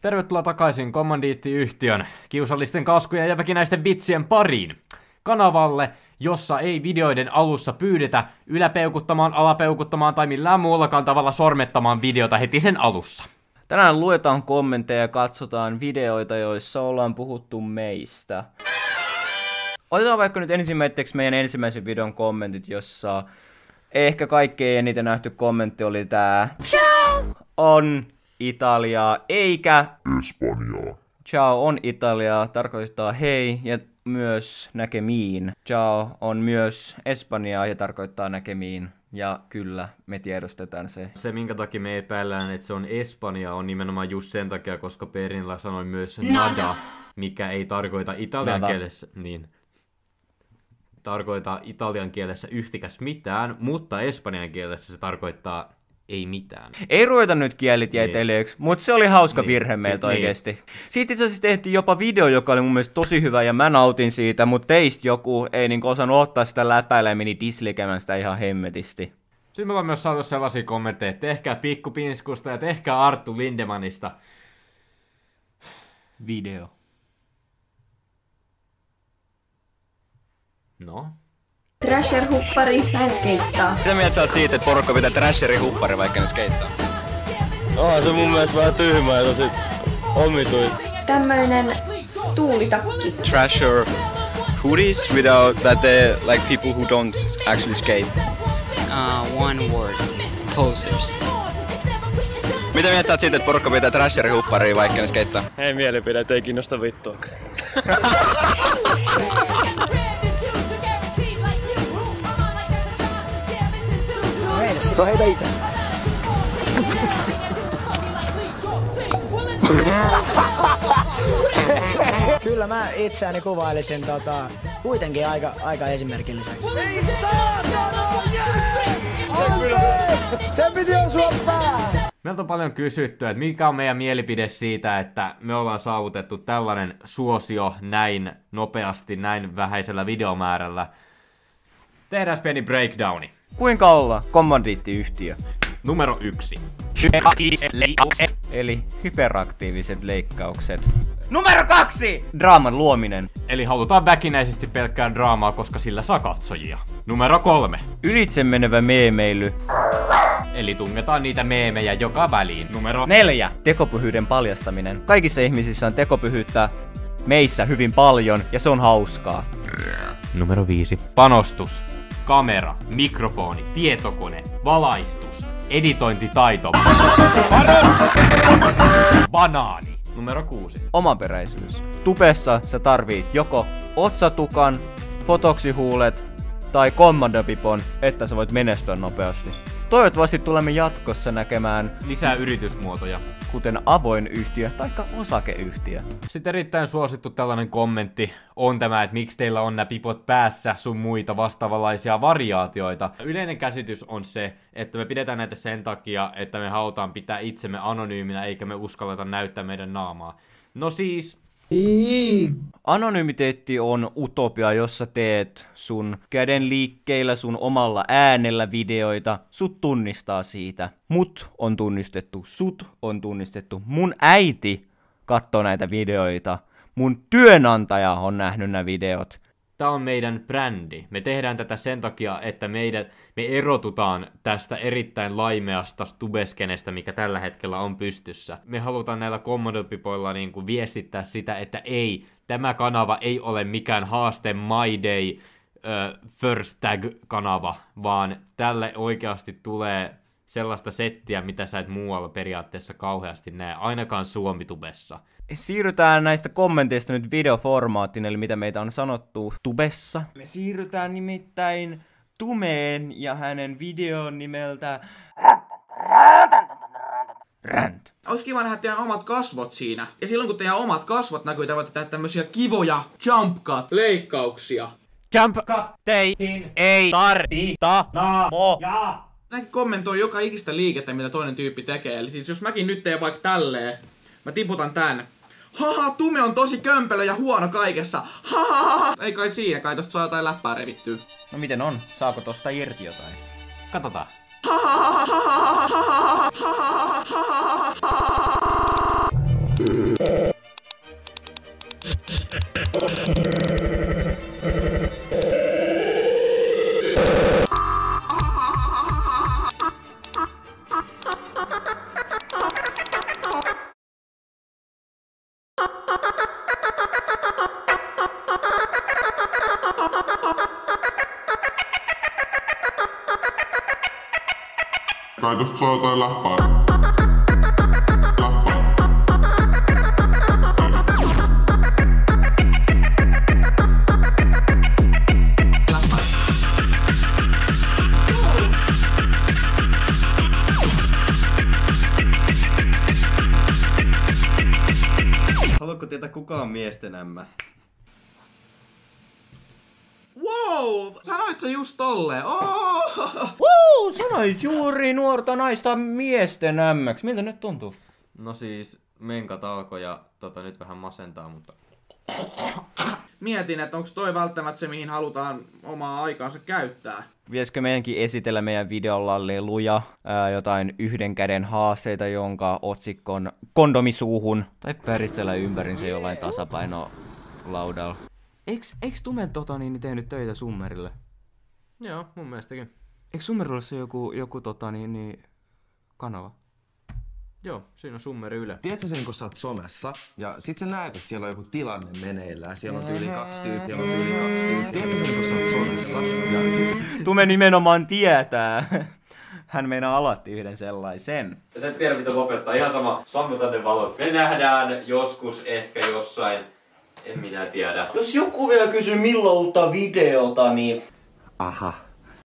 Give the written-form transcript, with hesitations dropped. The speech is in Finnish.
Tervetuloa takaisin Kommandiitti-yhtiön kiusallisten kaskujen ja väkinäisten vitsien pariin. Kanavalle, jossa ei videoiden alussa pyydetä yläpeukuttamaan, alapeukuttamaan tai millään muullakaan tavalla sormettamaan videota heti sen alussa. Tänään luetaan kommentteja ja katsotaan videoita, joissa ollaan puhuttu meistä. Otetaan vaikka nyt ensimmäiseksi meidän ensimmäisen videon kommentit, jossa ehkä kaikkein eniten nähty kommentti oli tää Ciao on Italiaa eikä Espanjaa. Ciao on Italiaa tarkoittaa hei ja myös näkemiin. Ciao on myös Espanjaa ja tarkoittaa näkemiin. Ja kyllä, me tiedostetaan se. Se, minkä takia me epäillään, että se on Espanja, on nimenomaan just sen takia, koska Perinillä sanoi myös nada, mikä ei tarkoita italian kielessä, niin tarkoita italian kielessä yhtikäs mitään, mutta espanjan kielessä se tarkoittaa ei mitään. Ei ruveta nyt kielitieteilijöiksi, mutta se oli hauska virhe meiltä oikeesti. Siitä itse asiassa tehtiin jopa video, joka oli mun mielestä tosi hyvä ja mä nautin siitä, mutta teistä joku ei niinku osannut ottaa sitä läpäillä ja meni dislikemään sitä ihan hemmetisti. Sitten me ollaan myös saatu sellaisia kommentteja, että tehkää Pikku Pinskusta ja tehkää Arttu Lindemannista Video. No? Thrasher-huppari, hän skeittaa. Mitä mieltä sä oot siitä, että porukka pitää Thrasherin huppari vaikka ne skeittaa? Se on mun mielestä vähän tyhmä ja tosi omituista. Tämmöinen tuulitakki. Thrasher hoodies without that they like people who don't actually skate. One word. Posers. Mitä mieltä sä oot siitä, että porukka pitää Thrasherin huppari vaikka ne skeittaa? Ei mielipide, ei kiinnosta vittuakaan. No heitä itse. Kyllä mä itseäni kuvailisin kuitenkin aika esimerkilliseksi. Ei saatana, se piti osua päähän! Meiltä on paljon kysytty, että mikä on meidän mielipide siitä, että me ollaan saavutettu tällainen suosio näin nopeasti, näin vähäisellä videomäärällä. Tehdään pieni breakdowni. Kuinka olla kommandiittiyhtiö? Numero 1. Eli hyperaktiiviset leikkaukset. Numero 2! Draaman luominen. Eli halutaan väkinäisesti pelkkää draamaa, koska sillä saa katsojia. Numero 3. Ylitse menevä meemeily. Eli tungetaan niitä meemejä joka väliin. Numero 4. Tekopyhyyden paljastaminen. Kaikissa ihmisissä on tekopyhyyttä, meissä hyvin paljon, ja se on hauskaa. Numero 5. Panostus. Kamera, mikrofoni, tietokone, valaistus, editointitaito. Banaani. Numero 6. Omaperäisyys. Tubessa sä tarvit joko otsatukan, fotoksihuulet tai kommandopipon, että sä voit menestyä nopeasti. Toivottavasti tulemme jatkossa näkemään lisää yritysmuotoja, kuten avoin yhtiö tai osakeyhtiö. Sitten erittäin suosittu tällainen kommentti on tämä, että miksi teillä on nämä pipot päässä sun muita vastaavanlaisia variaatioita. Yleinen käsitys on se, että me pidetään näitä sen takia, että me halutaan pitää itsemme anonyyminä eikä me uskalleta näyttää meidän naamaa. No siis... Anonymiteetti on utopia, jossa teet sun käden liikkeillä, sun omalla äänellä videoita. Sut tunnistaa siitä. Mut on tunnistettu, sut on tunnistettu. Mun äiti katsoo näitä videoita. Mun työnantaja on nähnyt nämä videot. Tämä on meidän brändi. Me tehdään tätä sen takia, että me erotutaan tästä erittäin laimeasta tubeskenestä, mikä tällä hetkellä on pystyssä. Me halutaan näillä kommandopipoilla niinku viestittää sitä, että ei, tämä kanava ei ole mikään haaste My Day First Tag-kanava, vaan tälle oikeasti tulee sellaista settiä, mitä sä et muualla periaatteessa kauheasti näe, ainakaan Suomi-tubessa. Siirrytään näistä kommenteista nyt videoformaattiin, eli mitä meitä on sanottu tubessa. Me siirrytään nimittäin Tumeen ja hänen videon nimeltä Rant. Olisi kiva nähdä teidän omat kasvot siinä. Ja silloin kun teidän omat kasvot näkyy, te voitte tehdä tämmösiä kivoja jump cut leikkauksia. Jump cutteihin ei tarvita naamoja. Näkin kommentoi joka ikistä liikettä, mitä toinen tyyppi tekee. Eli siis jos mäkin nyt teen vaikka tälleen, mä tiputan tän. Haha, Tume on tosi kömpelö ja huono kaikessa. Haha. Ei kai siinä, kai tosta saa jotain läppää revittyä. No miten on? Saako tosta irti jotain? Katsotaan. Kai tosta saa jotain läppää. Haluatko tietää kuka on miesten ämmä? Wow! Sanoit sä just tolleen? Sanoit juuri nuorta naista miesten ämmäksi. Miltä nyt tuntuu? No siis, menkat alkoi ja nyt vähän masentaa, mutta... Mietin, että onko toi välttämättä se, mihin halutaan omaa aikaansa käyttää. Pitäisikö meidänkin esitellä meidän videolla leluja, jotain yhden käden haasteita, jonka otsikko on kondomisuuhun, tai päristellä ympärinsä jollain tasapainolaudalla. Eiks Tume tehnyt töitä Summerille? Joo, mun mielestäkin. Eikö Summerilla se joku kanava? Joo, siinä on Summeri Yle. Tiedätkö sen, kun sä oot somessa, ja sit sä näet, että siellä on joku tilanne meneillään, siellä on tyyli 2 tyyppiä, Tiedätkö sen, kun sä oot somessa, ja sit Tume nimenomaan tietää. Hän meinaa aloitti yhden sellaisen. Ja sä et tiedä mitä lopettaa, ihan sama, sammuta ne valot. Me nähdään joskus, ehkä jossain, en minä tiedä. Jos joku vielä kysyy milloin uutta videota, niin... Aha.